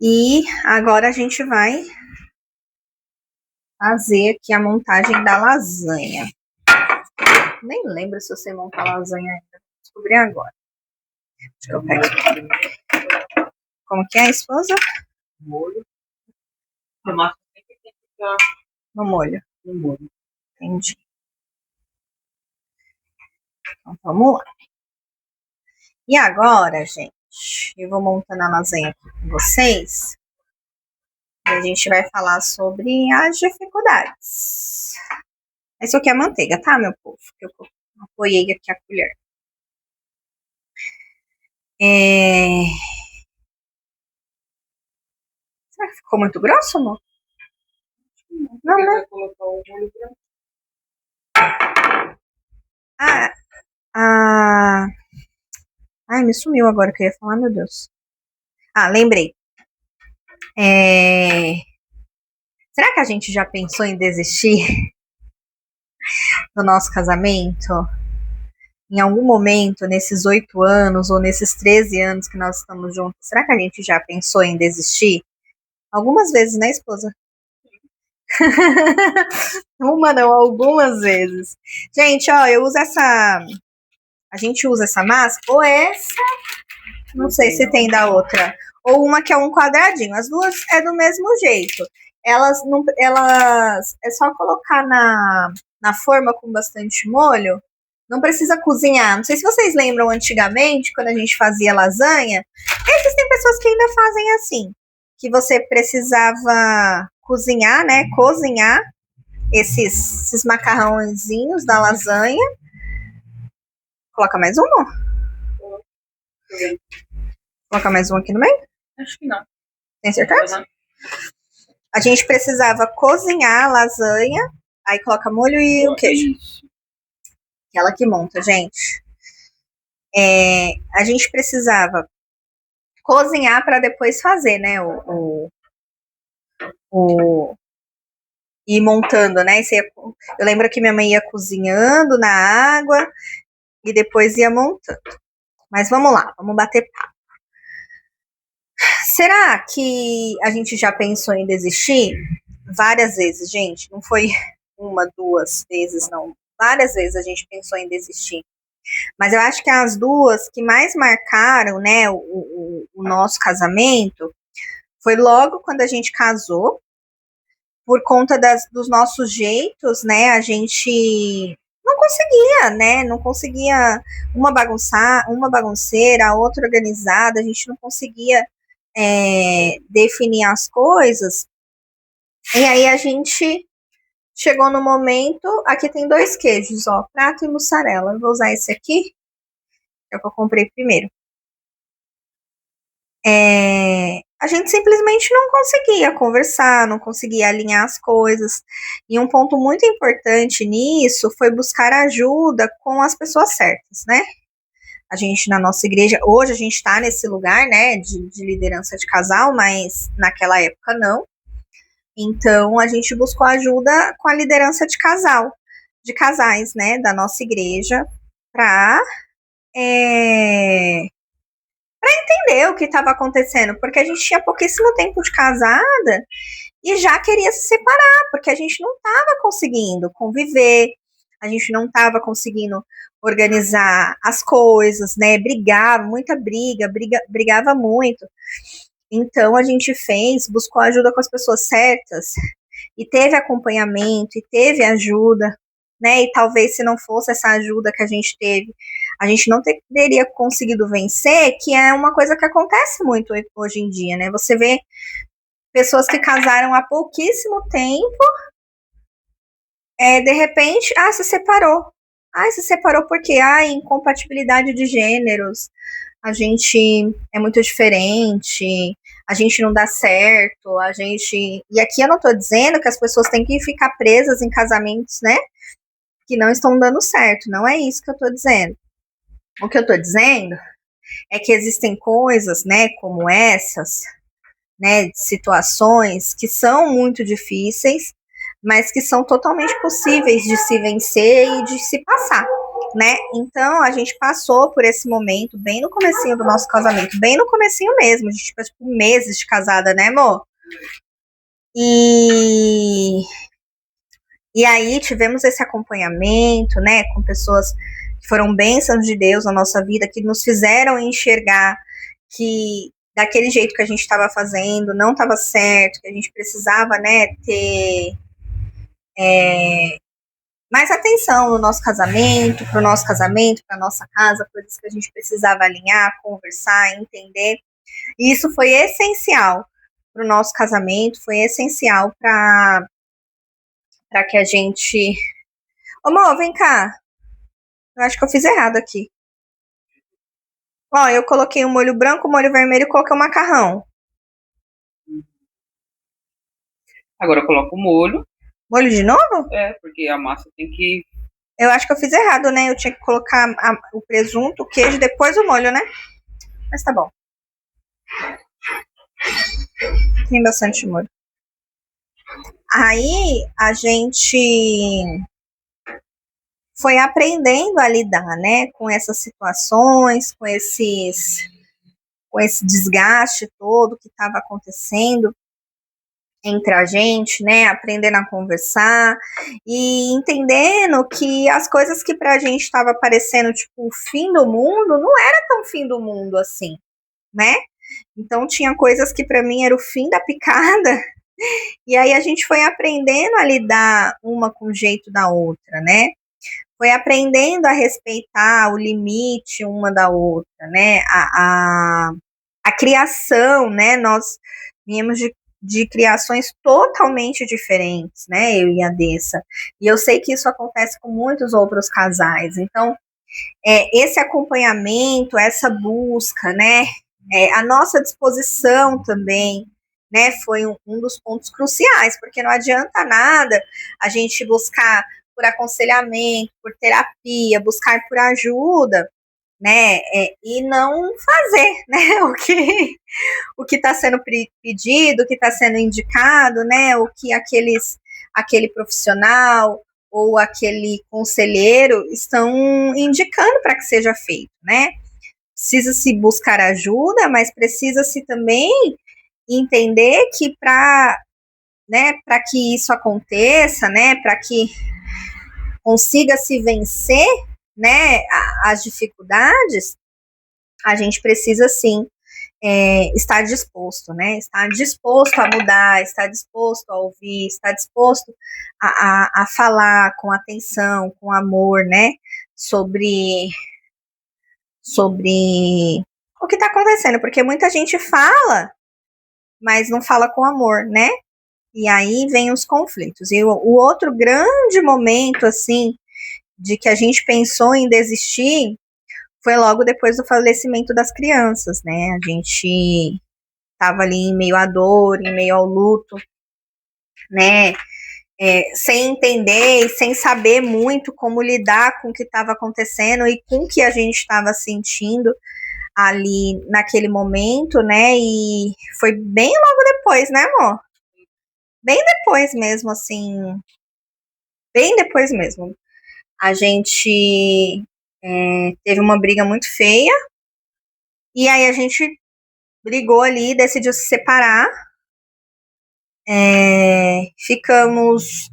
[SPEAKER 1] E agora a gente vai fazer aqui a montagem da lasanha. Nem lembro se eu sei montar lasanha ainda. Vou descobrir agora. Acho que eu pego isso aqui. Como que é, esposa?
[SPEAKER 2] Molho. A massa tem que ficar
[SPEAKER 1] no molho.
[SPEAKER 2] No molho.
[SPEAKER 1] Entendi. Então, vamos lá. E agora, gente, eu vou montando a lasanha aqui com vocês. E a gente vai falar sobre as dificuldades. Isso aqui é manteiga, tá, meu povo? Eu apoiei aqui a colher. Será que ficou muito grosso, amor? Não, né? Ai, me sumiu agora que eu ia falar, meu Deus. Lembrei. Será que a gente já pensou em desistir do nosso casamento? Em algum momento, nesses 8 anos ou nesses 13 anos que nós estamos juntos, será que a gente já pensou em desistir? Algumas vezes, né, esposa? Uma não, algumas vezes. Gente, ó, eu uso essa... A gente usa essa máscara, ou essa, não sei se tem da outra, ou uma que é um quadradinho. As duas é do mesmo jeito. Elas é só colocar na forma com bastante molho. Não precisa cozinhar. Não sei se vocês lembram antigamente, quando a gente fazia lasanha, existem pessoas que ainda fazem assim, que você precisava cozinhar, né? Cozinhar esses macarrãozinhos da lasanha. Coloca mais uma? Coloca mais um aqui no meio?
[SPEAKER 2] Acho que não.
[SPEAKER 1] Tem certeza? Uhum. A gente precisava cozinhar a lasanha, aí coloca molho e o queijo. Ela que monta, gente. A gente precisava cozinhar para depois fazer, né? Ir montando, né? Eu lembro que minha mãe ia cozinhando na água e depois ia montando. Mas vamos lá, vamos bater papo. Será que a gente já pensou em desistir? Várias vezes, gente. Não foi uma, 2 vezes, não. Várias vezes a gente pensou em desistir. Mas eu acho que as duas que mais marcaram, né, o nosso casamento foi logo quando a gente casou, por conta dos nossos jeitos, né, a gente não conseguia, né, não conseguia uma bagunceira, a outra organizada, a gente não conseguia definir as coisas, e aí a gente chegou no momento, aqui tem 2 queijos, ó, prato e mussarela, eu vou usar esse aqui, é o que eu comprei primeiro. A gente simplesmente não conseguia conversar, não conseguia alinhar as coisas. E um ponto muito importante nisso foi buscar ajuda com as pessoas certas, né? A gente, na nossa igreja, hoje a gente está nesse lugar, né, de liderança de casal, mas naquela época não. Então, a gente buscou ajuda com a liderança de casais, né, da nossa igreja, para entender o que estava acontecendo, porque a gente tinha pouquíssimo tempo de casada e já queria se separar, porque a gente não estava conseguindo conviver, a gente não estava conseguindo organizar as coisas, né? Brigava, muita brigava muito. Então a gente buscou ajuda com as pessoas certas e teve acompanhamento e teve ajuda, né? E talvez se não fosse essa ajuda que a gente teve, a gente não teria conseguido vencer, que é uma coisa que acontece muito hoje em dia, né? Você vê pessoas que casaram há pouquíssimo tempo, de repente, se separou. Se separou porque, incompatibilidade de gêneros, a gente é muito diferente, a gente não dá certo, E aqui eu não tô dizendo que as pessoas têm que ficar presas em casamentos, né, que não estão dando certo, não é isso que eu tô dizendo. O que eu tô dizendo é que existem coisas, né, como essas, né, situações que são muito difíceis, mas que são totalmente possíveis de se vencer e de se passar, né? Então, a gente passou por esse momento bem no comecinho do nosso casamento, bem no comecinho mesmo, a gente ficou tipo meses de casada, né, amor? E aí tivemos esse acompanhamento, né, com pessoas que foram bênçãos de Deus na nossa vida, que nos fizeram enxergar que daquele jeito que a gente estava fazendo não estava certo, que a gente precisava, né, ter mais atenção no nosso casamento, para o nosso casamento, para a nossa casa, coisas que a gente precisava alinhar, conversar, entender. E isso foi essencial para o nosso casamento, foi essencial para que a gente... Ô, amor, vem cá. Eu acho que eu fiz errado aqui. Ó, eu coloquei o molho branco, o molho vermelho e coloquei o macarrão.
[SPEAKER 2] Agora eu coloco o molho.
[SPEAKER 1] Molho de novo?
[SPEAKER 2] Porque a massa tem que
[SPEAKER 1] Eu acho que eu fiz errado, né? Eu tinha que colocar o presunto, o queijo, depois o molho, né? Mas tá bom. Tem bastante molho. Aí a gente foi aprendendo a lidar, né, com essas situações, com esse desgaste todo que estava acontecendo entre a gente, né, aprendendo a conversar e entendendo que as coisas que pra gente estava parecendo tipo o fim do mundo, não era tão fim do mundo assim, né? Então tinha coisas que pra mim era o fim da picada. E aí a gente foi aprendendo a lidar uma com o jeito da outra, né? Foi aprendendo a respeitar o limite uma da outra, né? A criação, né? Nós viemos de criações totalmente diferentes, né? Eu e a Dessa. E eu sei que isso acontece com muitos outros casais. Então, esse acompanhamento, essa busca, né? A nossa disposição também, né? Foi um dos pontos cruciais, porque não adianta nada a gente buscar por aconselhamento, por terapia, buscar por ajuda, né? E não fazer, né? O que está sendo pedido, o que está sendo indicado, né? O que aquele profissional ou aquele conselheiro estão indicando para que seja feito, né? Precisa-se buscar ajuda, mas precisa-se também entender que para que isso aconteça, né, para que consiga se vencer, né, as dificuldades, a gente precisa sim estar disposto, né, estar disposto a mudar, estar disposto a ouvir, estar disposto a falar com atenção, com amor, né, sobre o que está acontecendo, porque muita gente fala, mas não fala com amor, né? E aí vem os conflitos. E o outro grande momento, assim, de que a gente pensou em desistir foi logo depois do falecimento das crianças, né? A gente estava ali em meio à dor, em meio ao luto, né? Sem entender e sem saber muito como lidar com o que estava acontecendo e com o que a gente estava sentindo ali naquele momento, né? E foi bem logo depois, né, amor? Bem depois mesmo, assim. Bem depois mesmo. A gente teve uma briga muito feia. E aí a gente brigou ali, decidiu se separar. Ficamos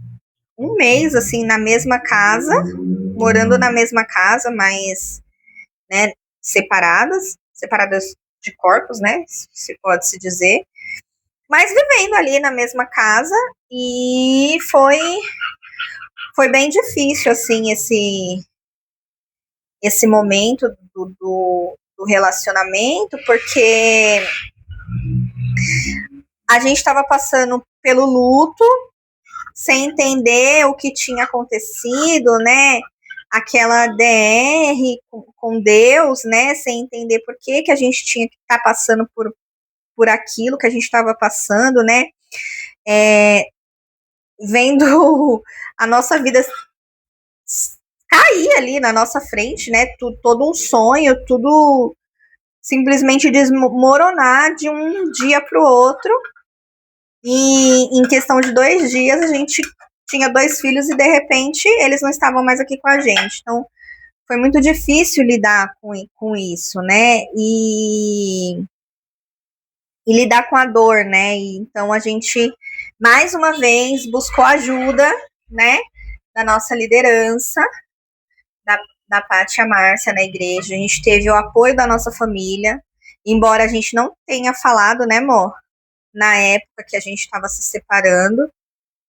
[SPEAKER 1] um mês, assim, na mesma casa, morando na mesma casa, mas, né, separadas de corpos, né, se pode se dizer, mas vivendo ali na mesma casa, e foi bem difícil, assim, esse momento do relacionamento, porque a gente estava passando pelo luto, sem entender o que tinha acontecido, né? Aquela DR com Deus, né? Sem entender por que a gente tinha que estar passando por aquilo que a gente estava passando, né? Vendo a nossa vida cair ali na nossa frente, né? Todo um sonho, tudo simplesmente desmoronar de um dia para o outro. E em questão de 2 dias, a gente tinha 2 filhos e, de repente, eles não estavam mais aqui com a gente. Então, foi muito difícil lidar com isso, né? E lidar com a dor, né? E, então, a gente, mais uma vez, buscou ajuda, né? Da nossa liderança, da Paty e a Márcia na igreja. A gente teve o apoio da nossa família, embora a gente não tenha falado, né, amor? Na época que a gente estava se separando.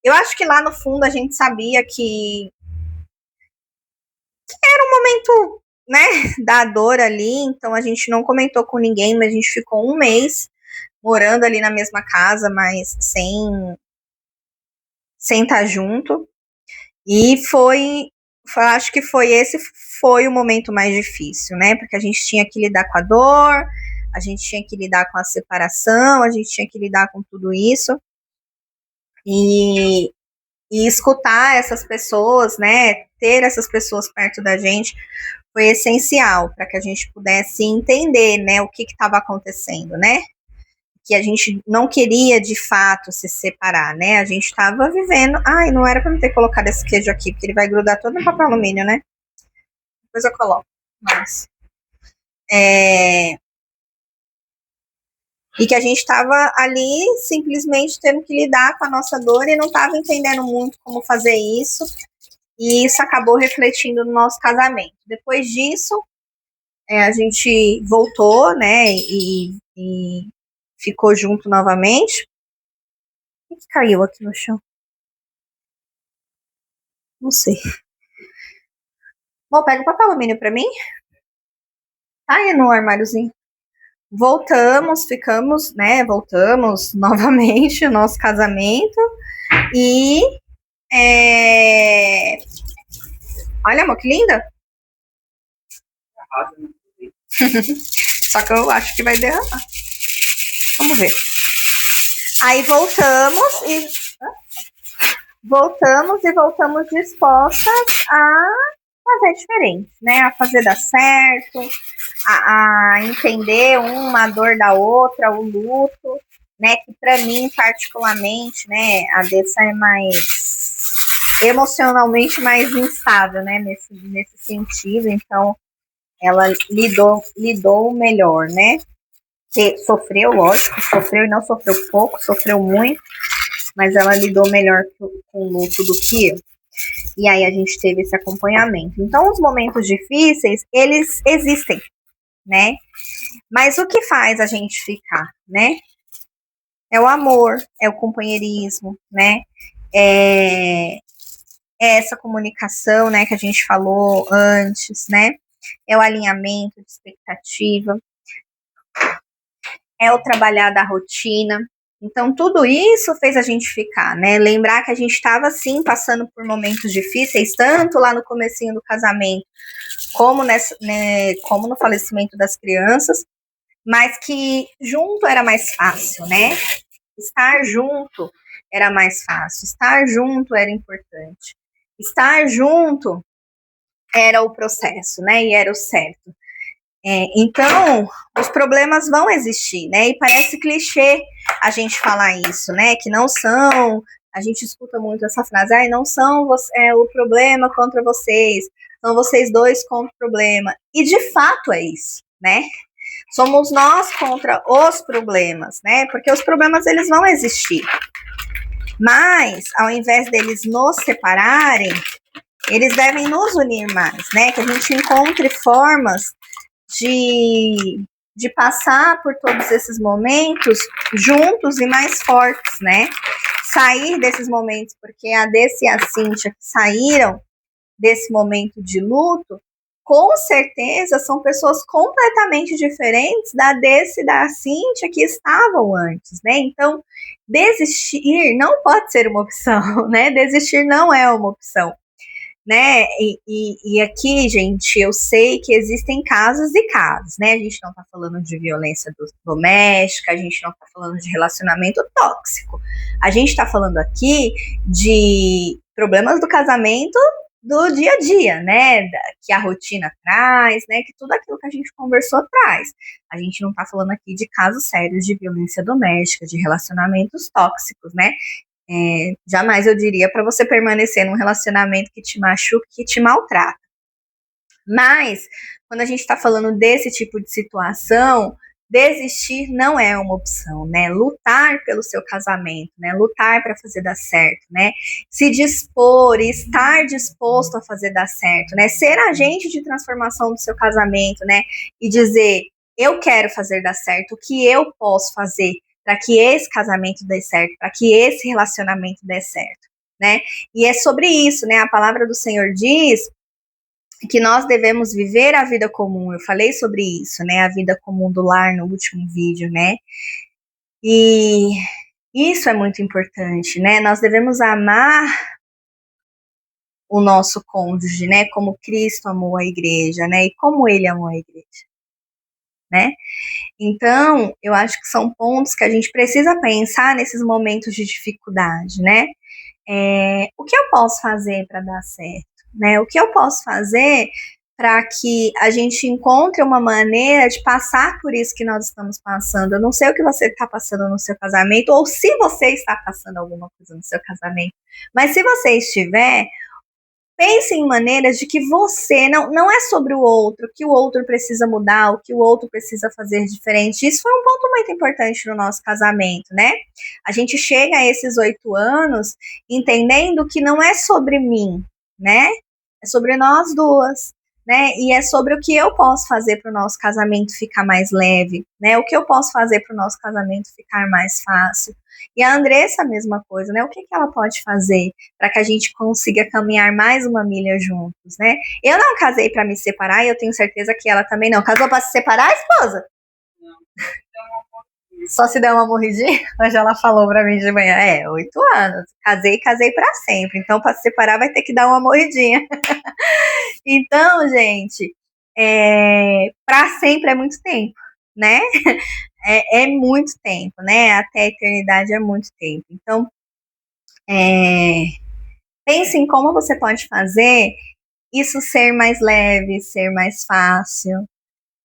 [SPEAKER 1] Eu acho que lá no fundo a gente sabia que era um momento, né, da dor ali, então a gente não comentou com ninguém, mas a gente ficou um mês morando ali na mesma casa, mas sem estar junto. E acho que esse foi o momento mais difícil, né? Porque a gente tinha que lidar com a dor, a gente tinha que lidar com a separação, a gente tinha que lidar com tudo isso. E E escutar essas pessoas, né, ter essas pessoas perto da gente foi essencial para que a gente pudesse entender, né, o que estava acontecendo, né? Que a gente não queria de fato se separar, né? A gente estava vivendo. Ai, não era para eu ter colocado esse queijo aqui, porque ele vai grudar todo no papel alumínio, né? Depois eu coloco. Mas e que a gente estava ali simplesmente tendo que lidar com a nossa dor e não estava entendendo muito como fazer isso. E isso acabou refletindo no nosso casamento. Depois disso, a gente voltou, né? E ficou junto novamente. O que caiu aqui no chão? Não sei. Bom, pega o papel alumínio pra mim. Tá aí no armáriozinho. Voltamos, ficamos, né? Voltamos novamente o nosso casamento. E. Olha, amor, que linda. Só que eu acho que vai derramar. Vamos ver. Aí voltamos voltamos dispostas a fazer diferente, né? A fazer dar certo, a entender uma dor da outra, o luto, né? Que para mim, particularmente, né? A Dessa é mais emocionalmente mais instável, né? Nesse sentido, então ela lidou melhor, né? Sofreu, lógico, sofreu e não sofreu pouco, sofreu muito, mas ela lidou melhor com o luto do que eu. E aí a gente teve esse acompanhamento. Então, os momentos difíceis, eles existem, né? Mas o que faz a gente ficar, né? É o amor, é o companheirismo, né? É essa comunicação, né, que a gente falou antes, né? É o alinhamento de expectativa, é o trabalhar da rotina. Então, tudo isso fez a gente ficar, né? Lembrar que a gente estava, sim, passando por momentos difíceis, tanto lá no comecinho do casamento, como, como no falecimento das crianças, mas que junto era mais fácil, né? Estar junto era mais fácil, estar junto era importante. Estar junto era o processo, né? E era o certo. Então, os problemas vão existir, né? E parece clichê a gente falar isso, né? Que não são. A gente escuta muito essa frase, não são o problema contra vocês, são vocês dois contra o problema. E de fato é isso, né? Somos nós contra os problemas, né? Porque os problemas eles vão existir. Mas, ao invés deles nos separarem, eles devem nos unir mais, né? Que a gente encontre formas de passar por todos esses momentos juntos e mais fortes, né? Sair desses momentos, porque a Desse e a Cíntia que saíram desse momento de luto, com certeza são pessoas completamente diferentes da Desse e da Cíntia que estavam antes, né? Então, desistir não pode ser uma opção, né? Desistir não é uma opção, né? E aqui, gente, eu sei que existem casos e casos, né? A gente não tá falando de violência doméstica, a gente não tá falando de relacionamento tóxico. A gente tá falando aqui de problemas do casamento do dia a dia, né? Que a rotina traz, né? Que tudo aquilo que a gente conversou traz. A gente não tá falando aqui de casos sérios de violência doméstica, de relacionamentos tóxicos, né? Jamais eu diria para você permanecer num relacionamento que te machuca, que te maltrata. Mas, quando a gente está falando desse tipo de situação, desistir não é uma opção, né? Lutar pelo seu casamento, né? Lutar para fazer dar certo, né? Se dispor e estar disposto a fazer dar certo, né? Ser agente de transformação do seu casamento, né? E dizer, eu quero fazer dar certo, o que eu posso fazer para que esse casamento dê certo, para que esse relacionamento dê certo, né? E é sobre isso, né? A palavra do Senhor diz que nós devemos viver a vida comum. Eu falei sobre isso, né? A vida comum do lar no último vídeo, né? E isso é muito importante, né? Nós devemos amar o nosso cônjuge, né? Como Cristo amou a igreja, né? E como ele amou a igreja, né? Então, eu acho que são pontos que a gente precisa pensar nesses momentos de dificuldade, né? O que eu posso fazer para dar certo, né? O que eu posso fazer para que a gente encontre uma maneira de passar por isso que nós estamos passando. Eu não sei o que você está passando no seu casamento, ou se você está passando alguma coisa no seu casamento, mas se você estiver, pense em maneiras de que você não é sobre o outro, que o outro precisa mudar, o que o outro precisa fazer diferente. Isso foi um ponto muito importante no nosso casamento, né? A gente chega a esses 8 anos entendendo que não é sobre mim, né? É sobre nós duas, né? E é sobre o que eu posso fazer para o nosso casamento ficar mais leve, né? O que eu posso fazer para o nosso casamento ficar mais fácil. E a Andressa, a mesma coisa, né? O que ela pode fazer para que a gente consiga caminhar mais uma milha juntos, né? Eu não casei para me separar e eu tenho certeza que ela também não. Casou para se separar, esposa? Não. Só se der uma morridinha? Hoje ela falou para mim de manhã, 8 anos. Casei para sempre. Então, para se separar, vai ter que dar uma morridinha. Então, gente, para sempre é muito tempo, né? É muito tempo, né? Até a eternidade é muito tempo. Então, pense em como você pode fazer isso ser mais leve, ser mais fácil,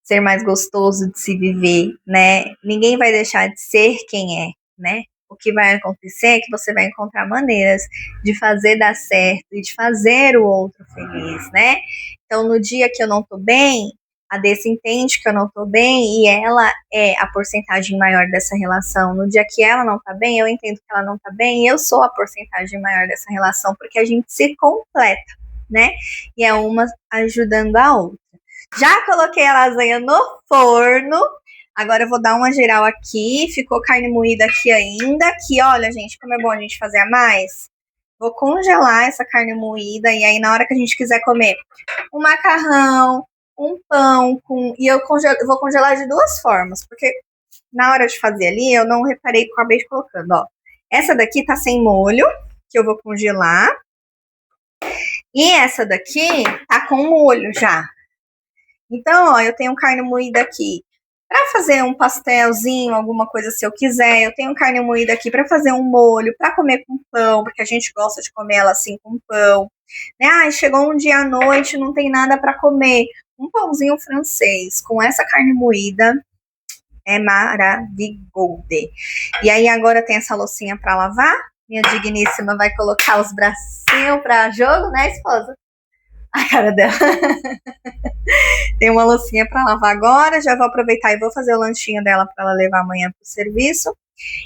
[SPEAKER 1] ser mais gostoso de se viver, né? Ninguém vai deixar de ser quem é, né? O que vai acontecer é que você vai encontrar maneiras de fazer dar certo e de fazer o outro feliz, né? Então, no dia que eu não tô bem, a Dessa entende que eu não tô bem e ela é a porcentagem maior dessa relação. No dia que ela não tá bem, eu entendo que ela não tá bem e eu sou a porcentagem maior dessa relação, porque a gente se completa, né? E é uma ajudando a outra. Já coloquei a lasanha no forno. Agora eu vou dar uma geral aqui. Ficou carne moída aqui ainda. Que olha, gente, como é bom a gente fazer a mais. Vou congelar essa carne moída. E aí, na hora que a gente quiser comer um macarrão, um pão com. E eu vou congelar de 2 formas. Porque na hora de fazer ali, eu não reparei que eu acabei colocando, ó. Essa daqui tá sem molho, que eu vou congelar. E essa daqui tá com molho já. Então, ó, eu tenho carne moída aqui para fazer um pastelzinho, alguma coisa se eu quiser. Eu tenho carne moída aqui para fazer um molho, para comer com pão, porque a gente gosta de comer ela assim com pão. Né? Chegou um dia à noite, não tem nada para comer. Um pãozinho francês com essa carne moída é maravilhoso. E aí agora tem essa loucinha para lavar. Minha digníssima vai colocar os bracinhos para jogo, né, esposa? A cara dela. Tem uma loucinha para lavar agora. Já vou aproveitar e vou fazer o lanchinho dela para ela levar amanhã pro serviço.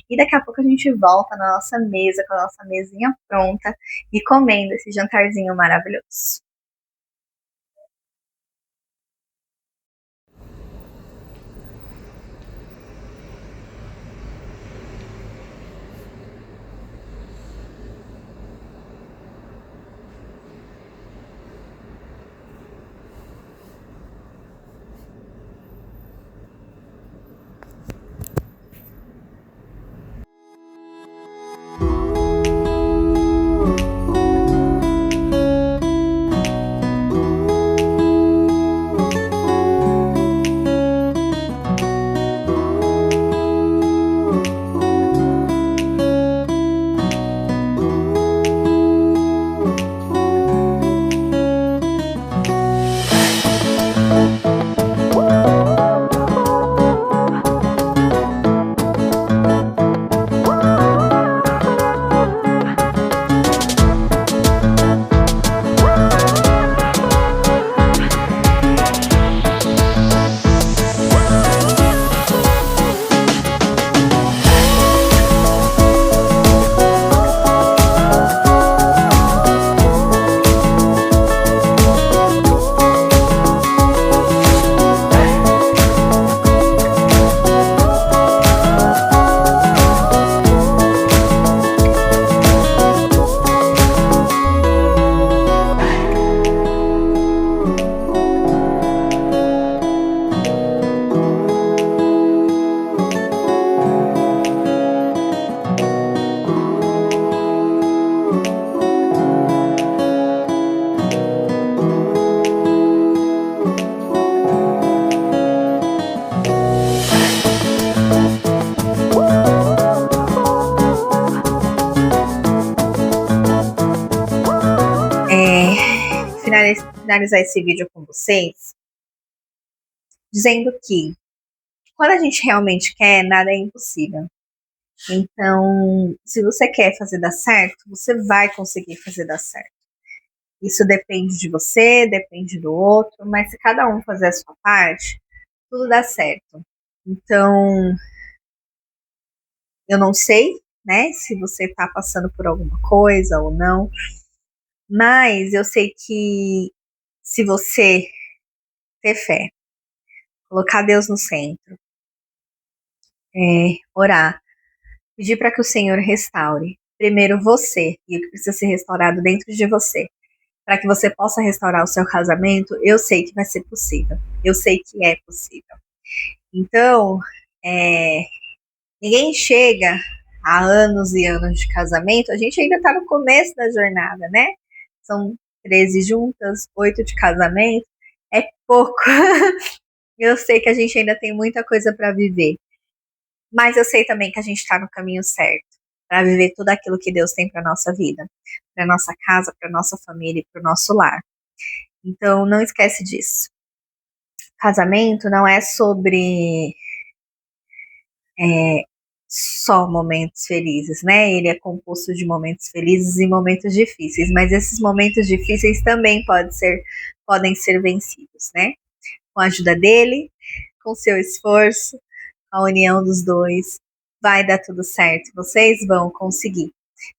[SPEAKER 1] E daqui a pouco a gente volta na nossa mesa, com a nossa mesinha pronta e comendo esse jantarzinho maravilhoso. finalizar esse vídeo com vocês, dizendo que quando a gente realmente quer, nada é impossível. Então, se você quer fazer dar certo, você vai conseguir fazer dar certo. Isso depende de você, depende do outro, mas se cada um fazer a sua parte, tudo dá certo. Então, eu não sei, né, se você está passando por alguma coisa ou não, mas eu sei que se você ter fé, colocar Deus no centro, orar, pedir para que o Senhor restaure primeiro você e o que precisa ser restaurado dentro de você, para que você possa restaurar o seu casamento, eu sei que vai ser possível. Eu sei que é possível. Então, ninguém chega há anos e anos de casamento, a gente ainda está no começo da jornada, né? São 13 juntas, 8 de casamento, é pouco. Eu sei que a gente ainda tem muita coisa para viver, mas eu sei também que a gente está no caminho certo para viver tudo aquilo que Deus tem para nossa vida, para nossa casa, para nossa família e para o nosso lar. Então, não esquece disso. Casamento não é sobre só momentos felizes, né? Ele é composto de momentos felizes e momentos difíceis, mas esses momentos difíceis também podem ser vencidos, né? Com a ajuda dele, com seu esforço, a união dos dois, vai dar tudo certo. Vocês vão conseguir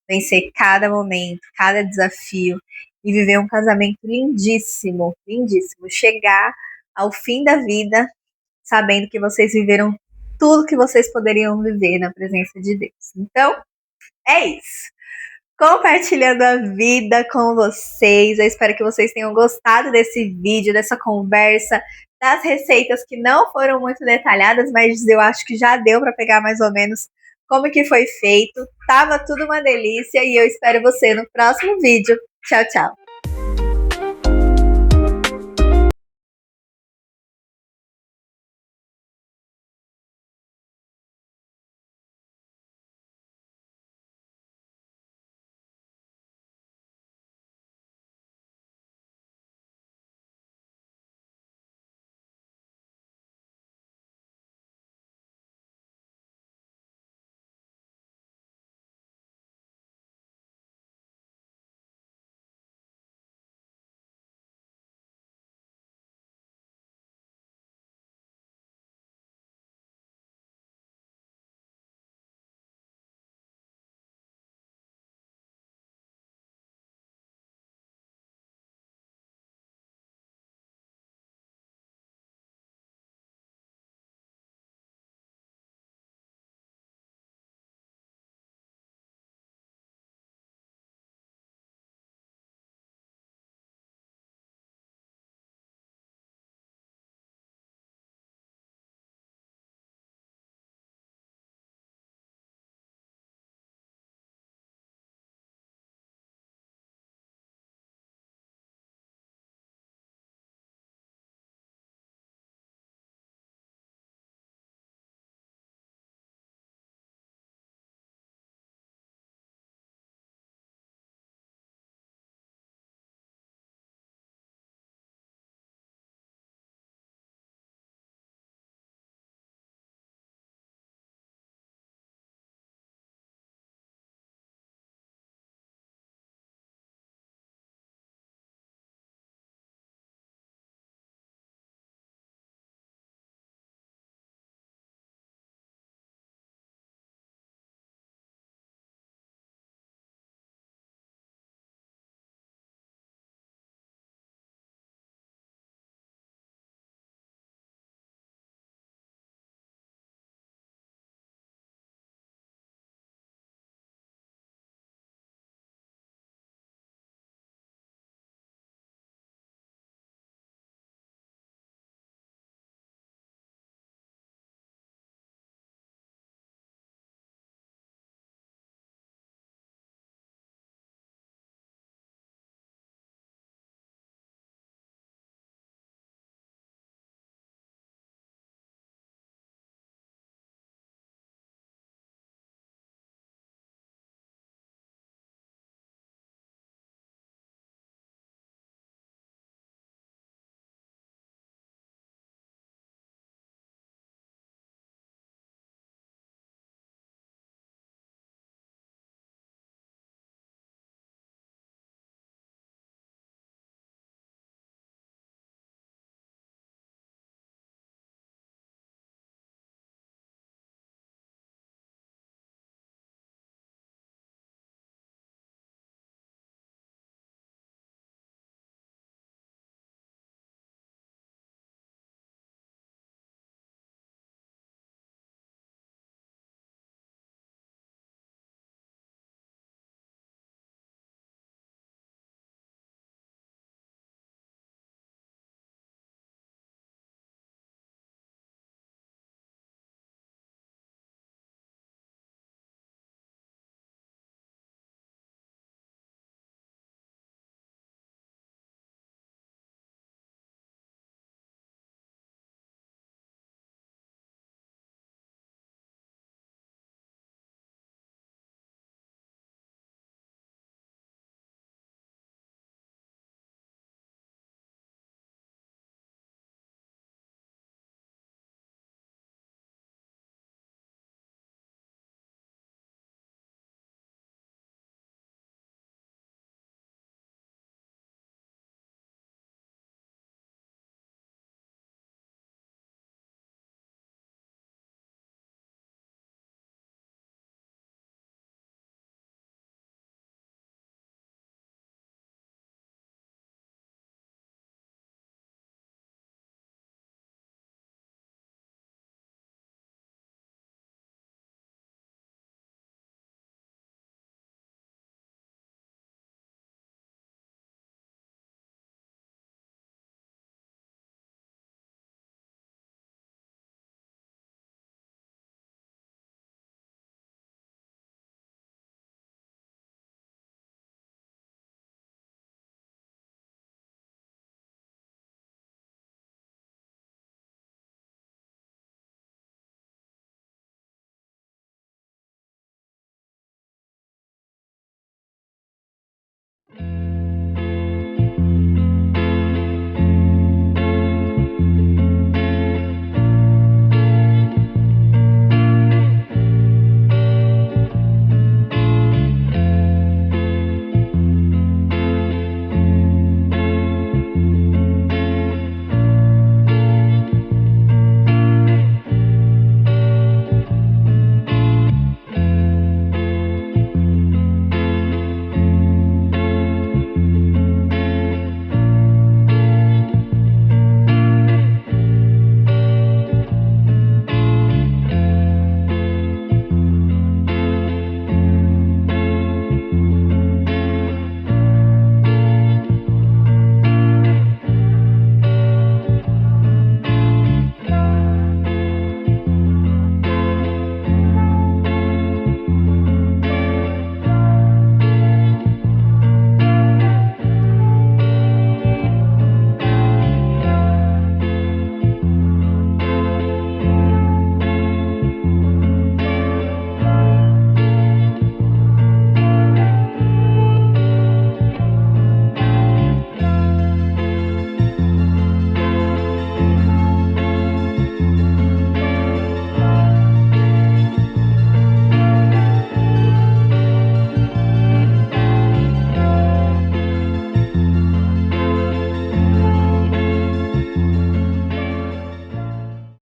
[SPEAKER 1] vencer cada momento, cada desafio e viver um casamento lindíssimo, lindíssimo. Chegar ao fim da vida sabendo que vocês viveram tudo que vocês poderiam viver na presença de Deus. Então, é isso. Compartilhando a vida com vocês. Eu espero que vocês tenham gostado desse vídeo, dessa conversa, das receitas que não foram muito detalhadas, mas eu acho que já deu para pegar mais ou menos como que foi feito. Tava tudo uma delícia e eu espero você no próximo vídeo. Tchau, tchau.